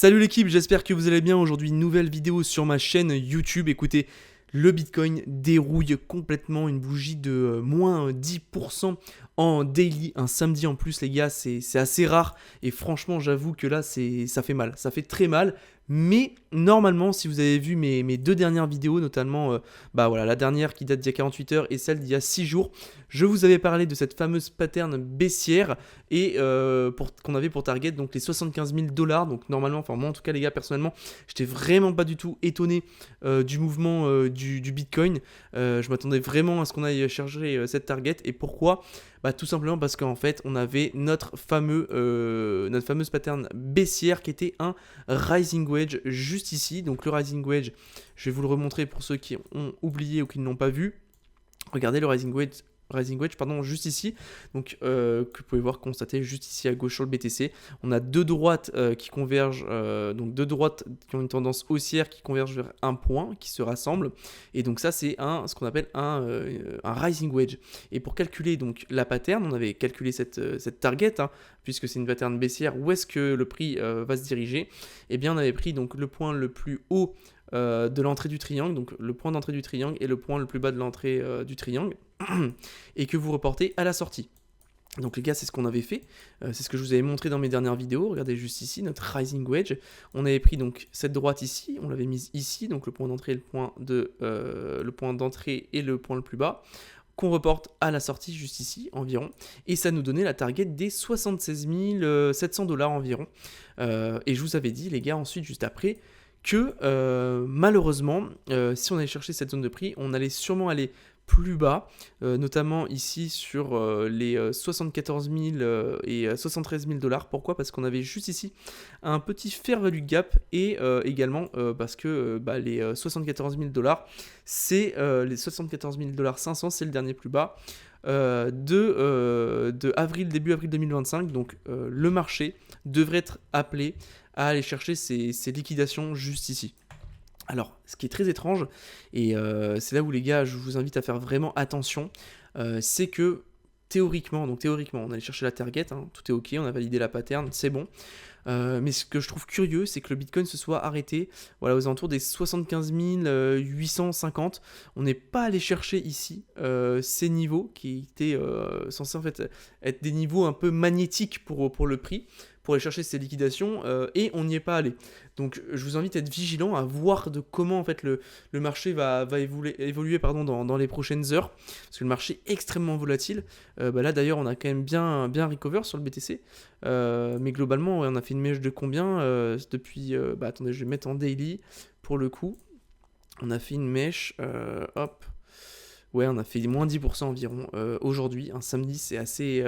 Salut l'équipe, j'espère que vous allez bien. Aujourd'hui, nouvelle vidéo sur ma chaîne YouTube. Écoutez, le Bitcoin dérouille complètement, une bougie de moins 10% en daily, un samedi en plus les gars, c'est assez rare. Et franchement, j'avoue que là, ça fait mal, ça fait très mal. Mais normalement, si vous avez vu mes deux dernières vidéos, notamment voilà, la dernière qui date d'il y a 48 heures et celle d'il y a 6 jours, je vous avais parlé de cette fameuse pattern baissière et qu'on avait pour target donc les 75 000 $. Donc normalement, enfin moi en tout cas les gars, personnellement, j'étais vraiment pas du tout étonné du mouvement du Bitcoin. Je m'attendais vraiment à ce qu'on aille chercher cette target. Et pourquoi ? Tout simplement parce qu'en fait on avait notre fameuse pattern baissière qui était un rising wedge juste ici. Donc le rising wedge, je vais vous le remontrer pour ceux qui ont oublié ou qui ne l'ont pas vu. Regardez le rising wedge juste ici, donc que vous pouvez voir constater juste ici à gauche sur le BTC. On a deux droites qui convergent, donc deux droites qui ont une tendance haussière qui convergent vers un point, qui se rassemblent, et donc ça c'est ce qu'on appelle un rising wedge. Et pour calculer donc la pattern, on avait calculé cette target, puisque c'est une pattern baissière, où est-ce que le prix va se diriger. Et bien on avait pris donc le point le plus haut de l'entrée du triangle, donc le point d'entrée du triangle et le point le plus bas de l'entrée du triangle, et que vous reportez à la sortie. Donc les gars, c'est ce qu'on avait fait, c'est ce que je vous avais montré dans mes dernières vidéos. Regardez juste ici, notre rising wedge, on avait pris donc cette droite ici, on l'avait mise ici, donc le point d'entrée, le point d'entrée et le point le plus bas, qu'on reporte à la sortie juste ici environ, et ça nous donnait la target des 76 700 $ environ. Et je vous avais dit les gars ensuite juste après que malheureusement si on allait chercher cette zone de prix, on allait sûrement aller plus bas, notamment ici sur les 74 000 et 73 000 $. Pourquoi ? Parce qu'on avait juste ici un petit fair value gap, et également parce que les 74 000 $, c'est les 74 000 500, c'est le dernier plus bas de début avril 2025. Donc le marché devrait être appelé à aller chercher ces liquidations juste ici. Alors, ce qui est très étrange, et c'est là où les gars, je vous invite à faire vraiment attention, c'est que théoriquement, on allait chercher la target, tout est ok, on a validé la pattern, c'est bon. Mais ce que je trouve curieux, c'est que le Bitcoin se soit arrêté aux alentours des 75 850. On n'est pas allé chercher ici ces niveaux qui étaient censés en fait être des niveaux un peu magnétiques pour le prix, pour aller chercher ces liquidations, et on n'y est pas allé. Donc je vous invite à être vigilant, à voir de comment en fait le marché va évoluer dans les prochaines heures, parce que le marché est extrêmement volatile. Là d'ailleurs on a quand même bien recover sur le BTC, mais globalement on a fait une mèche de combien depuis attendez, je vais mettre en daily pour le coup. On a fait une mèche on a fait moins 10% environ aujourd'hui. Un samedi, c'est assez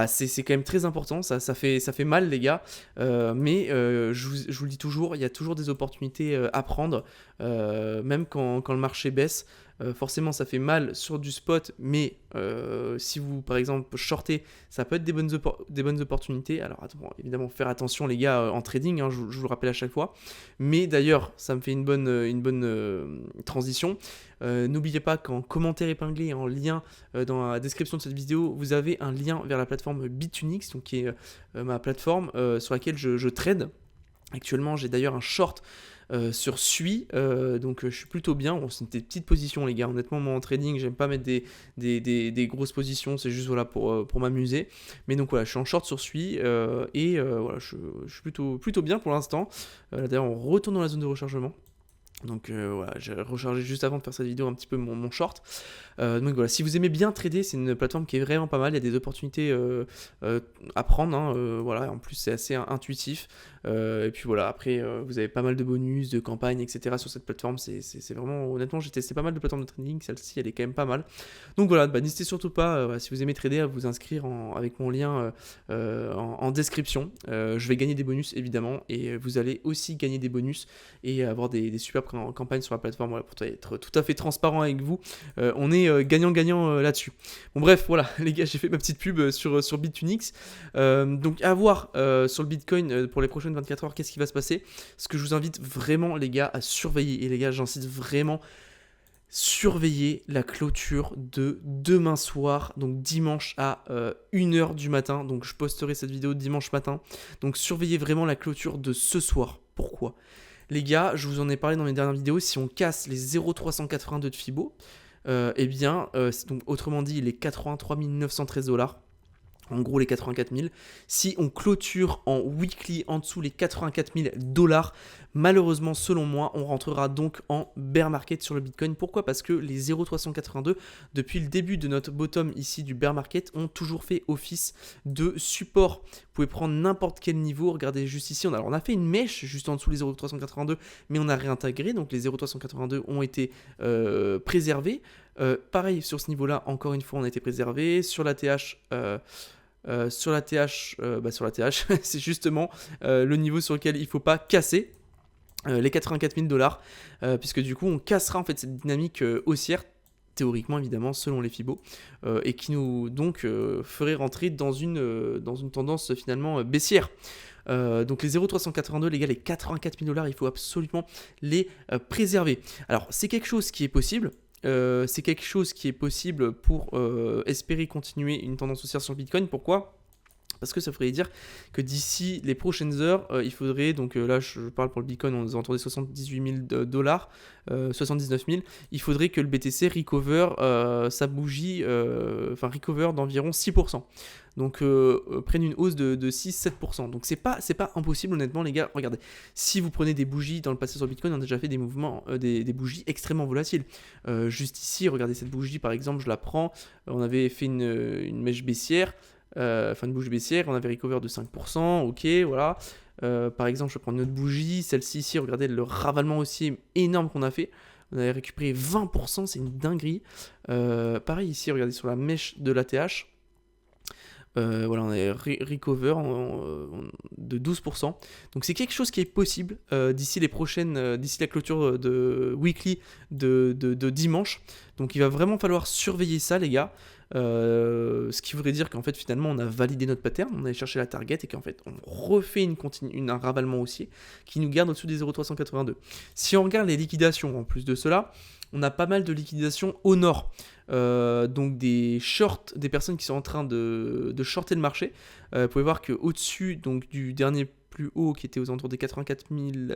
c'est quand même très important, ça fait mal les gars, mais je vous le dis toujours, il y a toujours des opportunités à prendre, même quand le marché baisse. Forcément ça fait mal sur du spot, mais si vous par exemple shortez, ça peut être des bonnes opportunités. Alors évidemment faire attention les gars en trading, je vous le rappelle à chaque fois. Mais d'ailleurs ça me fait une bonne transition. N'oubliez pas qu'en commentaire épinglé, en lien dans la description de cette vidéo, vous avez un lien vers la plateforme Bitunix, donc qui est ma plateforme sur laquelle je trade. Actuellement j'ai d'ailleurs un short sur SUI, donc je suis plutôt bien. Bon, c'est des petites positions les gars, honnêtement moi en trading j'aime pas mettre des grosses positions, c'est juste pour m'amuser. Mais donc voilà, je suis en short sur SUI, et voilà, je suis plutôt bien pour l'instant. D'ailleurs on retourne dans la zone de rechargement. Donc voilà, j'ai rechargé juste avant de faire cette vidéo un petit peu mon short. Donc voilà, si vous aimez bien trader, c'est une plateforme qui est vraiment pas mal, il y a des opportunités à prendre, voilà, en plus c'est assez intuitif. Et puis voilà, après vous avez pas mal de bonus, de campagnes, etc. sur cette plateforme, c'est vraiment, honnêtement j'ai testé pas mal de plateformes de trading, celle-ci elle est quand même pas mal. Donc voilà, n'hésitez surtout pas, si vous aimez trader, à vous inscrire avec mon lien en description. Je vais gagner des bonus évidemment, et vous allez aussi gagner des bonus et avoir des superbes campagnes sur la plateforme. Voilà, pour être tout à fait transparent avec vous, on est gagnant-gagnant là-dessus. Bon bref, voilà les gars, j'ai fait ma petite pub sur Bitunix. Donc à voir sur le Bitcoin pour les prochaines 24 heures, qu'est-ce qui va se passer. Ce que je vous invite vraiment les gars à surveiller, et les gars j'incite vraiment, surveillez la clôture de demain soir, donc dimanche à 1h du matin. Donc je posterai cette vidéo dimanche matin. Donc surveillez vraiment la clôture de ce soir. Pourquoi ? Les gars, je vous en ai parlé dans mes dernières vidéos, si on casse les 0,382 de Fibo, donc autrement dit les 83 913 $, en gros les 84 000. Si on clôture en weekly en dessous les 84 000 $, malheureusement selon moi, on rentrera donc en bear market sur le Bitcoin. Pourquoi ? Parce que les 0,382, depuis le début de notre bottom ici du bear market, ont toujours fait office de support. Vous pouvez prendre n'importe quel niveau, regardez juste ici, on a fait une mèche juste en dessous les 0,382, mais on a réintégré, donc les 0,382 ont été préservés. Pareil sur ce niveau-là, encore une fois, on a été préservé. Sur la TH, c'est justement le niveau sur lequel il ne faut pas casser les 84 000 $, puisque du coup on cassera en fait cette dynamique haussière, théoriquement évidemment selon les Fibo, et qui nous donc ferait rentrer dans une tendance finalement baissière. Donc les 0,382, les gars, les 84 000 $, il faut absolument les préserver. Alors c'est quelque chose qui est possible. Pour espérer continuer une tendance haussière sur le Bitcoin. Pourquoi ? Parce que ça ferait dire que d'ici les prochaines heures, il faudrait, donc là je parle pour le Bitcoin, on est autour des 78 000 $, 79 000, il faudrait que le BTC recover sa bougie, recover d'environ 6%. Donc prenne une hausse de 6-7%. Donc c'est pas impossible honnêtement les gars. Regardez, si vous prenez des bougies dans le passé sur le Bitcoin, on a déjà fait des mouvements, des bougies extrêmement volatiles. Juste ici, regardez cette bougie par exemple, je la prends, on avait fait une mèche baissière, une bougie baissière, on avait recover de 5%, ok, voilà. Par exemple, je vais prendre une autre bougie, celle-ci ici, regardez le ravalement haussier énorme qu'on a fait. On avait récupéré 20%, c'est une dinguerie. Pareil ici, regardez sur la mèche de l'ATH. On a recover de 12%. Donc c'est quelque chose qui est possible d'ici la clôture de weekly de dimanche. Donc il va vraiment falloir surveiller ça les gars. Ce qui voudrait dire qu'en fait finalement on a validé notre pattern, on allait chercher la target et qu'en fait on refait un ravalement haussier qui nous garde au-dessus des 0,382. Si on regarde les liquidations en plus de cela, on a pas mal de liquidations au nord. Donc des personnes qui sont en train de shorter le marché. Vous pouvez voir qu'au-dessus donc, du dernier plus haut qui était aux alentours des 84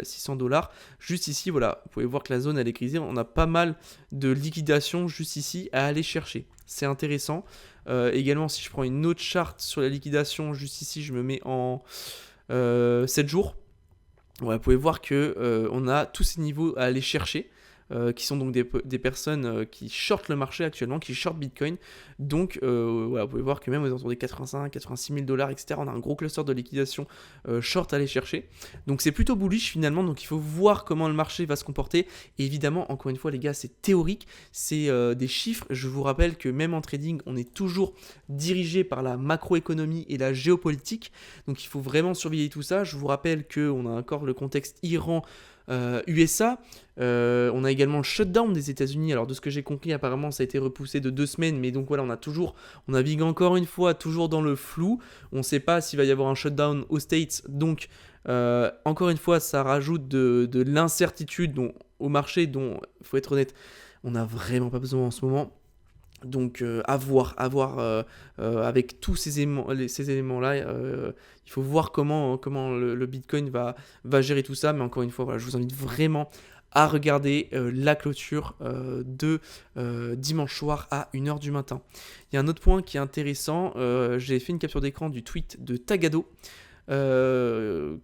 600 $, juste ici, voilà, vous pouvez voir que la zone elle est grisée. On a pas mal de liquidations juste ici à aller chercher. C'est intéressant. Également, si je prends une autre charte sur la liquidation, juste ici, je me mets en 7 jours. Voilà, vous pouvez voir qu'on a tous ces niveaux à aller chercher. Qui sont donc des personnes qui shortent le marché actuellement, qui shortent Bitcoin. Donc vous pouvez voir que même aux alentours des 85, 86 000 $, etc., on a un gros cluster de liquidation short à aller chercher. Donc c'est plutôt bullish finalement, donc il faut voir comment le marché va se comporter. Et évidemment, encore une fois les gars, c'est théorique, c'est des chiffres. Je vous rappelle que même en trading, on est toujours dirigé par la macroéconomie et la géopolitique. Donc il faut vraiment surveiller tout ça. Je vous rappelle qu'on a encore le contexte Iran, USA, on a également le shutdown des États-Unis. Alors de ce que j'ai compris, apparemment ça a été repoussé de 2 semaines, mais donc voilà, on navigue encore une fois toujours dans le flou. On ne sait pas s'il va y avoir un shutdown aux States, donc encore une fois ça rajoute de l'incertitude au marché dont, il faut être honnête, on n'a vraiment pas besoin en ce moment. Donc à voir avec tous ces éléments-là, il faut voir comment le Bitcoin va gérer tout ça. Mais encore une fois, voilà, je vous invite vraiment à regarder la clôture de dimanche soir à 1h du matin. Il y a un autre point qui est intéressant, j'ai fait une capture d'écran du tweet de Tagado,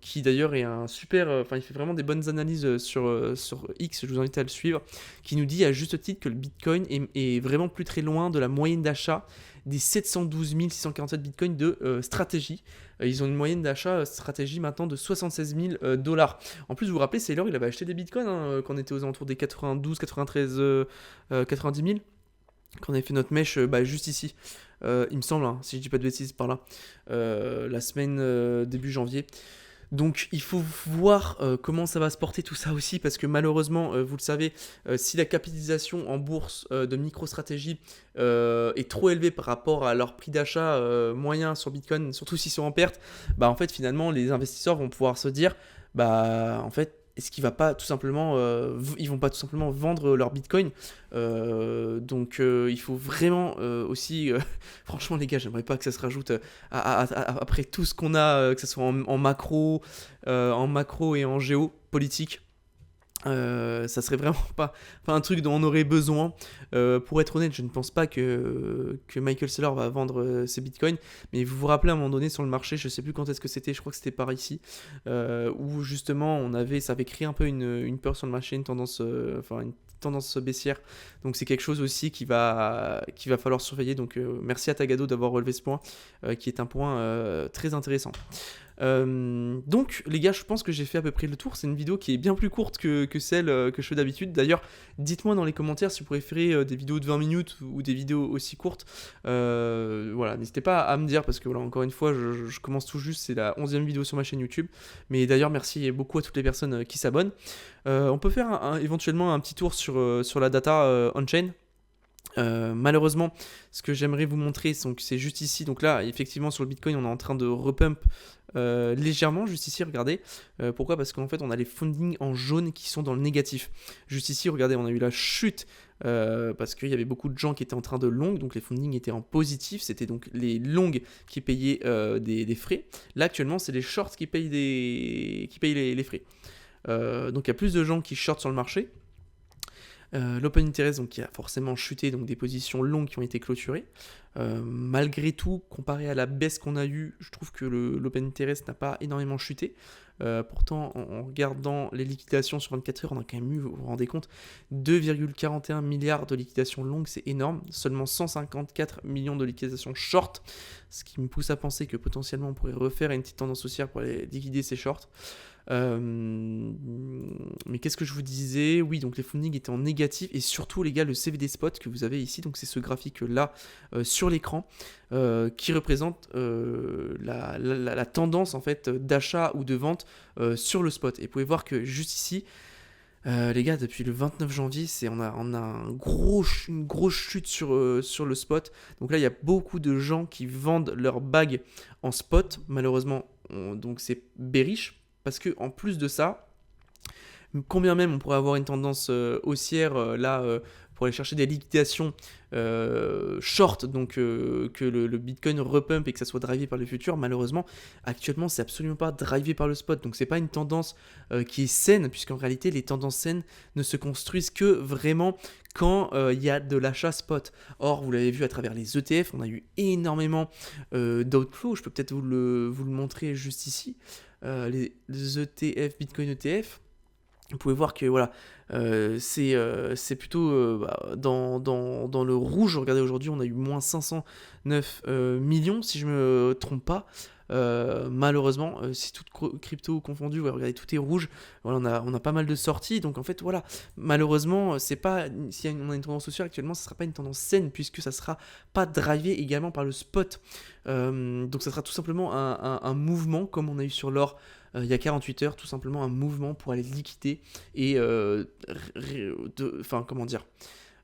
qui d'ailleurs est un super, il fait vraiment des bonnes analyses sur X, je vous invite à le suivre, qui nous dit à juste titre que le Bitcoin est vraiment plus très loin de la moyenne d'achat des 712 647 Bitcoins de stratégie. Ils ont une moyenne d'achat stratégie maintenant de 76 000 $. En plus, vous vous rappelez, Saylor, il avait acheté des Bitcoins quand on était aux alentours des 92, 93, 90 000. Quand on avait fait notre mèche juste ici, il me semble, si je dis pas de bêtises par là, la semaine début janvier. Donc il faut voir comment ça va se porter tout ça aussi, parce que malheureusement, vous le savez, si la capitalisation en bourse de MicroStrategy est trop élevée par rapport à leur prix d'achat moyen sur Bitcoin, surtout s'ils sont en perte, en fait finalement les investisseurs vont pouvoir se dire, en fait est-ce qu'ils va pas tout simplement, ils vont pas tout simplement vendre leur Bitcoin. Donc il faut vraiment aussi, franchement les gars, j'aimerais pas que ça se rajoute après tout ce qu'on a, que ce soit en macro et en géopolitique. Ça serait vraiment pas un truc dont on aurait besoin. Pour être honnête, je ne pense pas que Michael Saylor va vendre ses bitcoins, mais vous vous rappelez à un moment donné sur le marché, je sais plus quand est-ce que c'était, je crois que c'était par ici, où justement ça avait créé un peu une peur sur le marché, une tendance baissière. Donc c'est quelque chose aussi qu'il va falloir surveiller. Donc merci à Tagado d'avoir relevé ce point, qui est un point très intéressant. Donc les gars, je pense que j'ai fait à peu près le tour. C'est une vidéo qui est bien plus courte que celle que je fais d'habitude. D'ailleurs, dites-moi dans les commentaires si vous préférez des vidéos de 20 minutes ou des vidéos aussi courtes. Voilà, n'hésitez pas à me dire, parce que voilà, encore une fois, je commence tout juste, c'est la 11e vidéo sur ma chaîne YouTube. Mais d'ailleurs, merci beaucoup à toutes les personnes qui s'abonnent. On peut faire éventuellement un petit tour sur la data on-chain. Malheureusement, ce que j'aimerais vous montrer, c'est juste ici. Donc là, effectivement, sur le Bitcoin, on est en train de repump légèrement, juste ici, regardez. Pourquoi ? Parce qu'en fait, on a les fundings en jaune qui sont dans le négatif. Juste ici, regardez, on a eu la chute parce qu'il y avait beaucoup de gens qui étaient en train de long, donc les fundings étaient en positif. C'était donc les longs qui payaient des frais. Là, actuellement, c'est les shorts qui payent les frais. Donc il y a plus de gens qui shortent sur le marché. L'open interest donc, qui a forcément chuté, donc des positions longues qui ont été clôturées. Malgré tout, comparé à la baisse qu'on a eue, je trouve que l'open interest n'a pas énormément chuté. Pourtant, en regardant les liquidations sur 24 heures, on a quand même eu, vous vous rendez compte, 2,41 milliards de liquidations longues, c'est énorme. Seulement 154 millions de liquidations short, ce qui me pousse à penser que potentiellement on pourrait refaire une petite tendance haussière pour aller liquider ces shorts. Mais qu'est-ce que je vous disais ? Oui, donc les fundings étaient en négatif, et surtout les gars, le CVD spot que vous avez ici, donc c'est ce graphique là sur l'écran qui représente la tendance en fait d'achat ou de vente sur le spot. Et vous pouvez voir que juste ici, les gars, depuis le 29 janvier, on a une grosse chute sur le spot. Donc là, il y a beaucoup de gens qui vendent leurs bagues en spot. Malheureusement, donc c'est bearish. Parce que en plus de ça, combien même on pourrait avoir une tendance haussière pour aller chercher des liquidations short, donc que le Bitcoin repump et que ça soit drivé par le futur, malheureusement, actuellement, c'est absolument pas drivé par le spot. Donc c'est pas une tendance qui est saine, puisqu'en réalité, les tendances saines ne se construisent que vraiment quand il y a de l'achat spot. Or, vous l'avez vu à travers les ETF, on a eu énormément d'outflow. Je peux peut-être vous le montrer juste ici. Les ETF, Bitcoin ETF, vous pouvez voir que voilà, c'est plutôt dans le rouge. Regardez, aujourd'hui on a eu moins 509 millions si je me trompe pas. Malheureusement, si toute crypto confondue, ouais, regardez, tout est rouge. Voilà, on a pas mal de sorties, donc en fait voilà, malheureusement c'est pas, si on a une tendance haussière actuellement, ça sera pas une tendance saine, puisque ça sera pas drivé également par le spot. Donc ça sera tout simplement un mouvement comme on a eu sur l'or il y a 48 heures, tout simplement un mouvement pour aller liquider et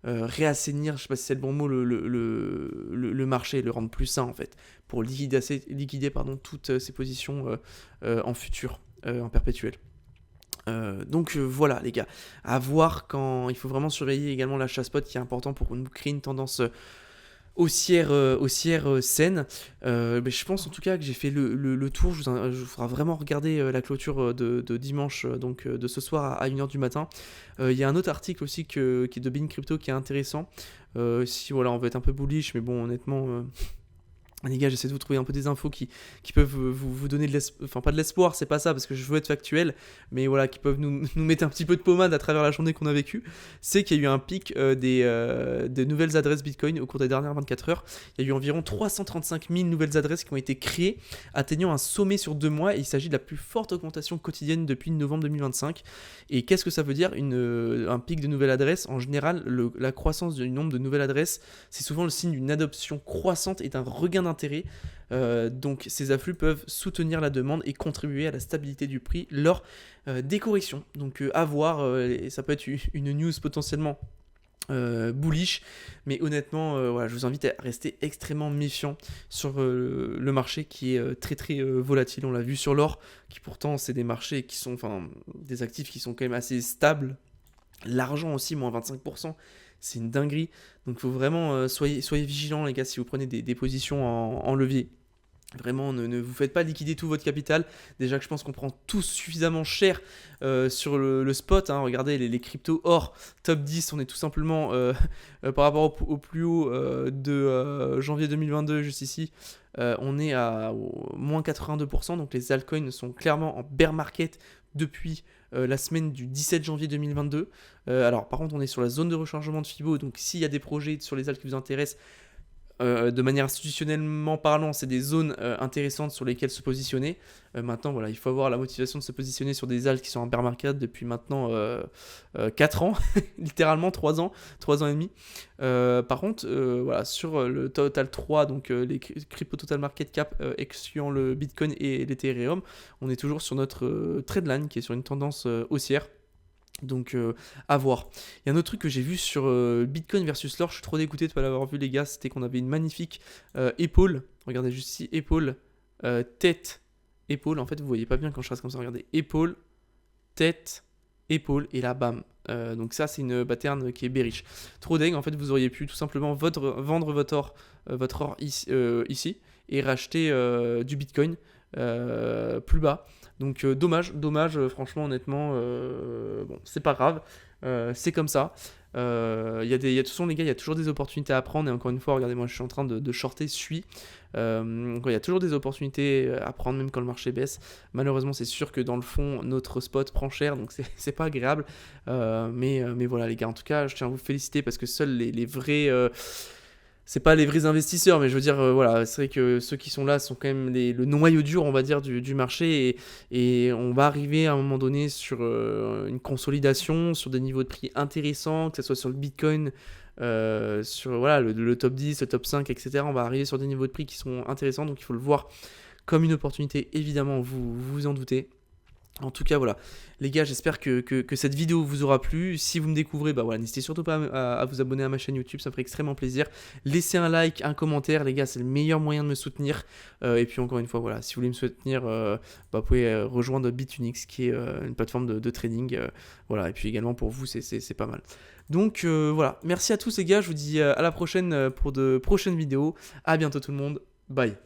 réassainir, je sais pas si c'est le bon mot, le marché, le rendre plus sain en fait, pour liquider toutes ces positions en futur, en perpétuel. Donc voilà les gars, à voir quand il faut vraiment surveiller également l'achat spot qui est important pour nous créer une tendance haussière saine. Mais je pense en tout cas que j'ai fait le tour. Je vous ferai vraiment regarder la clôture de dimanche, donc de ce soir à 1h du matin. Il y a un autre article aussi qui est de Bean Crypto qui est intéressant. Si voilà, on veut être un peu bullish, mais bon honnêtement... Les gars, j'essaie de vous trouver un peu des infos qui peuvent vous donner pas de l'espoir, c'est pas ça, parce que je veux être factuel, mais voilà, qui peuvent nous mettre un petit peu de pommade à travers la journée qu'on a vécue. C'est qu'il y a eu un pic des nouvelles adresses Bitcoin au cours des dernières 24 heures. Il y a eu environ 335 000 nouvelles adresses qui ont été créées, atteignant un sommet sur 2 mois, et il s'agit de la plus forte augmentation quotidienne depuis novembre 2025. Et qu'est-ce que ça veut dire, un pic de nouvelles adresses ? En général, la croissance du nombre de nouvelles adresses, c'est souvent le signe d'une adoption croissante et d'un regain d'intérêt. Donc ces afflux peuvent soutenir la demande et contribuer à la stabilité du prix lors des corrections. Donc à voir, ça peut être une news potentiellement bullish, mais honnêtement voilà, je vous invite à rester extrêmement méfiant sur le marché qui est très très volatile. On l'a vu sur l'or, qui pourtant c'est des marchés qui sont, enfin des actifs qui sont quand même assez stables. L'argent aussi, moins 25%, c'est une dinguerie. Donc il faut vraiment, soyez vigilants les gars, si vous prenez des positions en levier. Vraiment, ne vous faites pas liquider tout votre capital. Déjà que je pense qu'on prend tous suffisamment cher sur le spot. Hein. Regardez, les cryptos or top 10, on est tout simplement par rapport au plus haut de janvier 2022 juste ici. On est à moins 82%. Donc les altcoins sont clairement en bear market depuis la semaine du 17 janvier 2022. Alors par contre, on est sur la zone de rechargement de Fibo. Donc s'il y a des projets sur les alts qui vous intéressent, de manière institutionnellement parlant, c'est des zones intéressantes sur lesquelles se positionner. Maintenant, voilà, il faut avoir la motivation de se positionner sur des alts qui sont en bear market depuis maintenant 4 ans, littéralement 3 ans et demi. Par contre, voilà, sur le Total 3, donc les crypto Total Market Cap, excluant le Bitcoin et l'Ethereum, on est toujours sur notre trendline qui est sur une tendance haussière. Donc à voir. Il y a un autre truc que j'ai vu sur Bitcoin versus l'or, je suis trop dégoûté de ne pas l'avoir vu les gars, c'était qu'on avait une magnifique épaule, regardez juste ici, épaule, tête, épaule, en fait vous voyez pas bien quand je fasse comme ça, regardez, épaule, tête, épaule, et là bam. Donc ça c'est une pattern qui est bearish. Trop deg, en fait vous auriez pu tout simplement vendre votre or ici et racheter du Bitcoin plus bas. Donc dommage, franchement, honnêtement, bon, c'est pas grave, c'est comme ça. De toute façon, les gars, il y a toujours des opportunités à prendre. Et encore une fois, regardez, moi, je suis en train de shorter, donc, il y a toujours des opportunités à prendre, même quand le marché baisse. Malheureusement, c'est sûr que dans le fond, notre spot prend cher, donc c'est pas agréable. Mais voilà, les gars, en tout cas, je tiens à vous féliciter parce que seuls les vrais. C'est pas les vrais investisseurs, mais je veux dire, voilà, c'est vrai que ceux qui sont là sont quand même le noyau dur, on va dire, du marché, et on va arriver à un moment donné sur une consolidation, sur des niveaux de prix intéressants, que ce soit sur le Bitcoin, sur voilà, le top 10, le top 5, etc. On va arriver sur des niveaux de prix qui sont intéressants, donc il faut le voir comme une opportunité, évidemment, vous en doutez. En tout cas, voilà, les gars, j'espère que cette vidéo vous aura plu. Si vous me découvrez, bah voilà, n'hésitez surtout pas à vous abonner à ma chaîne YouTube, ça me ferait extrêmement plaisir. Laissez un like, un commentaire, les gars, c'est le meilleur moyen de me soutenir. Et puis encore une fois, voilà, si vous voulez me soutenir, vous pouvez rejoindre Bitunix, qui est une plateforme de trading. Voilà, et puis également pour vous, c'est pas mal. Donc voilà, merci à tous les gars, je vous dis à la prochaine pour de prochaines vidéos. À bientôt tout le monde, bye.